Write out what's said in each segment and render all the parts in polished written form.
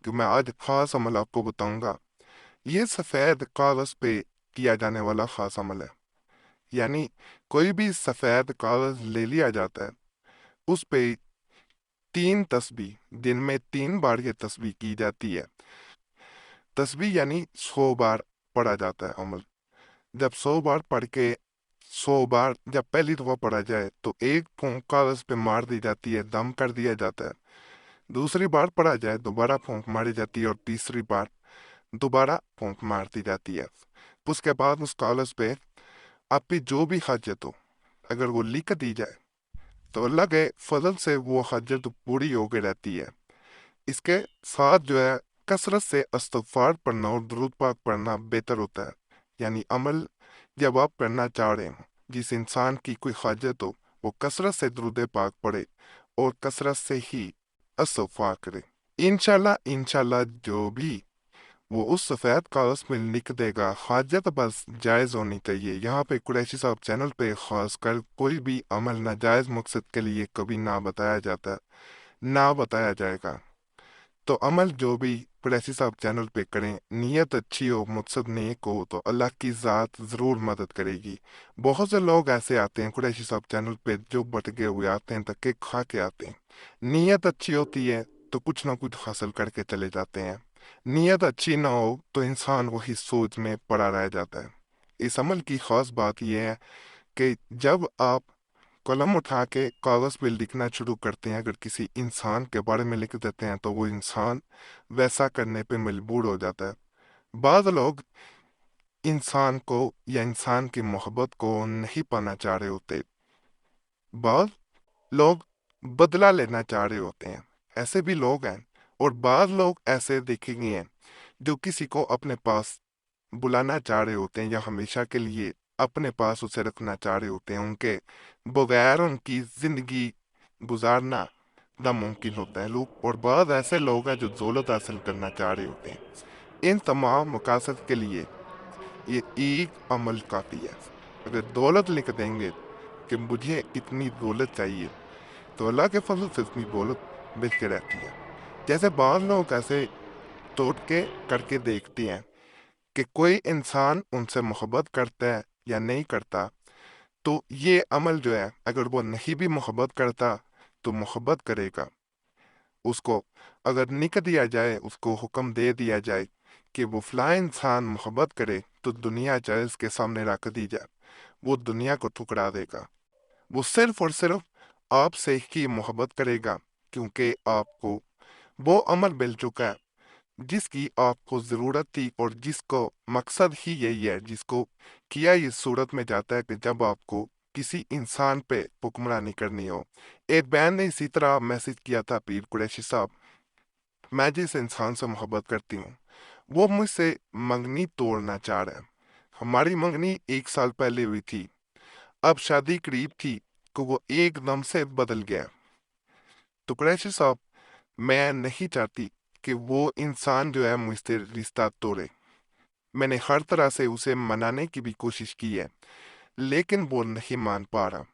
कि मैं आज खास अमल आपको बताऊंगा। ये सफ़ेद कागज़ पे किया जाने वाला खास अमल है। यानी कोई भी सफ़ेद कागज़ ले लिया जाता है, उस पे 3 तस्बीह, दिन में 3 बार ये तस्बीह की जाती है। तस्बीह यानी 100 बार पढ़ा जाता है अमल। जब 100 बार पढ़ के 100 बार जब पहली दफा पढ़ा जाए तो एक फूंक कागज पे मार दी जाती है, दम कर दिया जाता है। दूसरी बार पढ़ा जाए दोबारा फूंक मारी जाती है, और तीसरी बार दोबारा फूंक मार दी जाती है। उसके बाद उस कागज पे आपकी जो भी हाजत हो, अगर वो लिख दी जाए तो अल्लाह के फजल से वो हाजत पूरी हो गई रहती है। इसके साथ जो है कसरत से इस्तगफार पढ़ना और दुरूद पाक पढ़ना बेहतर होता है। यानी अमल जब आप करना चाह रहे हो, जिस इंसान की कोई हाजत हो, वो कसरत से दुरूद पाक पढ़े और कसरत से ही इस्तगफार करे। इंशाल्लाह इंशाल्लाह जो भी वो उस सफ़ेद कागज में लिख देगा, हाजत बस जायज़ होनी चाहिए। यहाँ पे कुरैशी साहब चैनल पे खास कर कोई भी अमल नाजायज़ मकसद के लिए कभी ना बताया जाता, ना बताया जाएगा। तो अमल जो भी कुरैशी साहब चैनल पे करें, नीयत अच्छी हो, मकसद नेक हो, तो अल्लाह की ज़ात ज़रूर मदद करेगी। बहुत से लोग ऐसे आते हैं कुरैशी साहब चैनल पे जो भटके हुए आते हैं, धक्के खा के आते हैं। नीयत अच्छी होती है तो कुछ ना कुछ हासिल करके चले जाते हैं। नीयत अच्छी ना हो तो इंसान वही सोच में पड़ा रह जाता है। इस अमल की खास बात यह है कि जब आप कलम उठा के कागज पे लिखना शुरू करते हैं, अगर किसी इंसान के बारे में लिख देते हैं तो वो इंसान वैसा करने पे मजबूर हो जाता है। बाद लोग इंसान को या इंसान की मोहब्बत को नहीं पाना चाह रहे होते, बाद लोग बदला लेना चाह रहे होते हैं। ऐसे भी लोग हैं। और बाद लोग ऐसे देखेंगे हैं जो किसी को अपने पास बुलाना चाह रहे होते हैं या हमेशा के लिए अपने पास उसे रखना चाह रहे होते हैं। उनके बगैर उनकी जिंदगी गुजारना नामुमकिन होता है। लोग और बाद ऐसे लोग हैं जो दौलत हासिल करना चाह रहे होते हैं। इन तमाम मकासद के लिए ये एक अमल काफ़ी है। अगर दौलत लिख देंगे कि मुझे इतनी दौलत चाहिए, तो अल्लाह के फजल से इतनी दौलत मिलती रहती है। जैसे बाद लोग ऐसे तोड़ के करके देखते हैं कि कोई इंसान उनसे मोहब्बत करता है या नहीं करता, तो ये अमल जो है, अगर वो नहीं भी मोहब्बत करता तो मोहब्बत करेगा। उसको अगर निक दिया जाए, उसको हुक्म दे दिया जाए कि वो फलां इंसान मोहब्बत करे, तो दुनिया चाहे इसके सामने रख दी जाए, वो दुनिया को ठुकरा देगा। वो सिर्फ और सिर्फ आपसे ही मोहब्बत करेगा, क्योंकि आपको वो अमल मिल चुका है जिसकी आपको ज़रूरत थी, और जिसको मकसद ही यही है, जिसको किया इस सूरत में जाता है कि जब आपको किसी इंसान पे हुक्मरानी करनी हो। एक बहन ने इसी तरह मैसेज किया था, पीर कुरैशी साहब, मैं जिस इंसान से मोहब्बत करती हूँ वो मुझसे मंगनी तोड़ना चाह रहा है। हमारी मंगनी 1 साल पहले हुई थी, अब शादी करीब थी कि वो एकदम से बदल गया। तो कुरैशी साहब, मैं नहीं चाहती कि वो इंसान जो है मुझसे रिश्ता तोड़े। मैंने हर तरह से उसे मनाने की भी कोशिश की है, लेकिन वो नहीं मान पा रहा।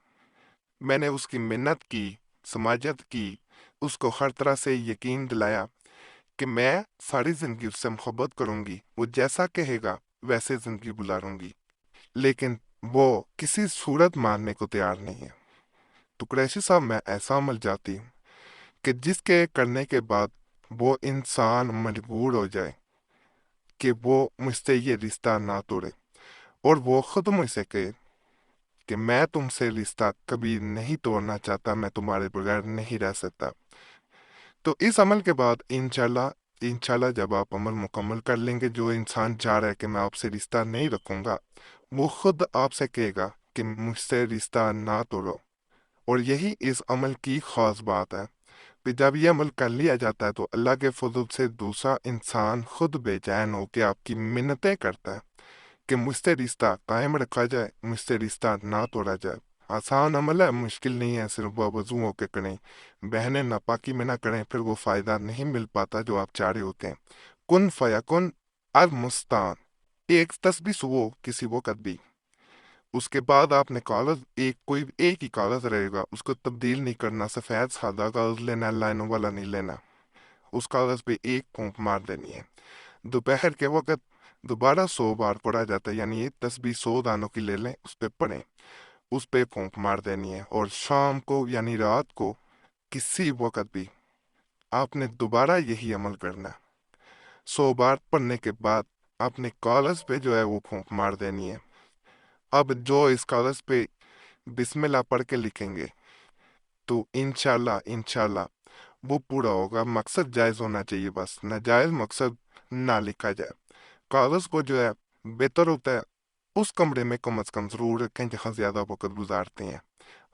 मैंने उसकी मिन्नत की, समाजत की, उसको हर तरह से यकीन दिलाया कि मैं सारी जिंदगी उससे मोहब्बत करूंगी, वो जैसा कहेगा वैसे जिंदगी गुजारूंगी, लेकिन वो किसी सूरत मानने को तैयार नहीं है। तो कुरैशी साहब, मैं ऐसा अमल चाहती हूँ कि जिसके करने के बाद वो इंसान मजबूर हो जाए कि वो मुझसे ये रिश्ता ना तोड़े, और वो खुद मुझसे कहे कि मैं तुमसे रिश्ता कभी नहीं तोड़ना चाहता, मैं तुम्हारे बगैर नहीं रह सकता। तो इस अमल के बाद इंशाल्लाह इंशाल्लाह जब आप अमल मुकम्मल कर लेंगे, जो इंसान चाह रहा है कि मैं आपसे रिश्ता नहीं रखूंगा, वो खुद आपसे कहेगा कि मुझसे रिश्ता ना तोड़ो। और यही इस अमल की खास बात है कि जब ये अमल कर लिया जाता है तो अल्लाह के फजल से दूसरा इंसान खुद बेचैन होकर आपकी मिन्नतें करता है कि मुझसे रिश्ता कायम रखा जाए, मुझसे रिश्ता ना तोड़ा जाए। आसान अमल है, मुश्किल नहीं है, सिर्फ वजू होकर करें, बहनें नापाकी में ना करें, फिर वो फायदा नहीं मिल पाता जो आप चाह रहे होते हैं। कुन फयाकुन अल मुस्तान, एक तस्बीह सुबह किसी वक़्त भी, उसके बाद आपने कागज एक कोई एक ही कागज रहेगा, उसको तब्दील नहीं करना, सफेद सादा कागज लेना, लाइनों वाला नहीं लेना। اس کاغذ پہ ایک پھونک مار دینی ہے۔ دوپہر کے وقت دوبارہ 100 بار پڑھا جاتا ہے، یعنی یہ تسبیح 100 دانوں کی لے لیں، اس پہ پڑھیں، اس پہ پھونک مار دینی ہے۔ اور شام کو یعنی رات کو کسی وقت بھی آپ نے دوبارہ یہی عمل کرنا ہے۔ 100 بار پڑھنے کے بعد اپنے کاغذ پہ جو ہے وہ پھونک مار دینی ہے۔ اب جو اس کاغذ پہ بسم اللہ پڑھ کے لکھیں گے تو انشاءاللہ وہ پورا ہوگا۔ مقصد جائز ہونا چاہیے، بس ناجائز مقصد نہ لکھا جائے۔ کاغذ کو جو ہے بہتر ہوتا ہے اس کمرے میں کم از کم ضرور رکھیں جہاں زیادہ وقت گزارتے ہیں۔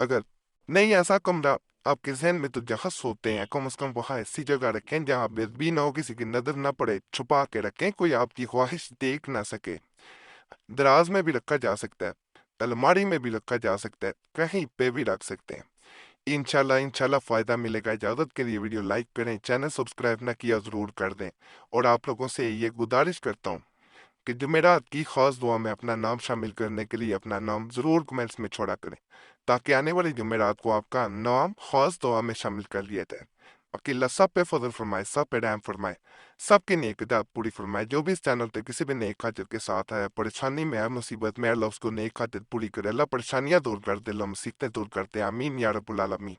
اگر نہیں ایسا کمرہ آپ کے ذہن میں تو جہاں سوتے ہیں، کم از کم وہاں ایسی جگہ رکھیں جہاں بے بھی نہ ہو، کسی کی نظر نہ پڑے، چھپا کے رکھیں، کوئی آپ کی خواہش دیکھ نہ سکے۔ دراز میں بھی رکھا جا سکتا ہے، الماری میں بھی رکھا جا سکتا ہے، کہیں پہ بھی رکھ سکتے ہیں۔ انشاءاللہ فائدہ ملے گا۔ اجازت کے لیے ویڈیو لائک کریں، چینل سبسکرائب نہ کیا ضرور کر دیں، اور آپ لوگوں سے یہ گزارش کرتا ہوں کہ جمعرات کی خاص دعا میں اپنا نام شامل کرنے کے لیے اپنا نام ضرور کمنٹس میں چھوڑا کریں، تاکہ آنے والی جمعرات کو آپ کا نام خاص دعا میں شامل کر لیا جائے۔ باقی اللہ سب پہ فضل فرمائے، سب پہ رحم فرمائے، سب کی نیک خواہشات پوری فرمائے۔ جو بھی اس چینل پہ کسی بھی نیک خواہش کے ساتھ ہے، پریشانی میں ہے، مصیبت میں ہے، اللہ اس کو نیک خواہش پوری کرے، اللہ پریشانیاں دور کر دے، اللہ مصیبتیں دور کرتے، آمین یا رب العالمین۔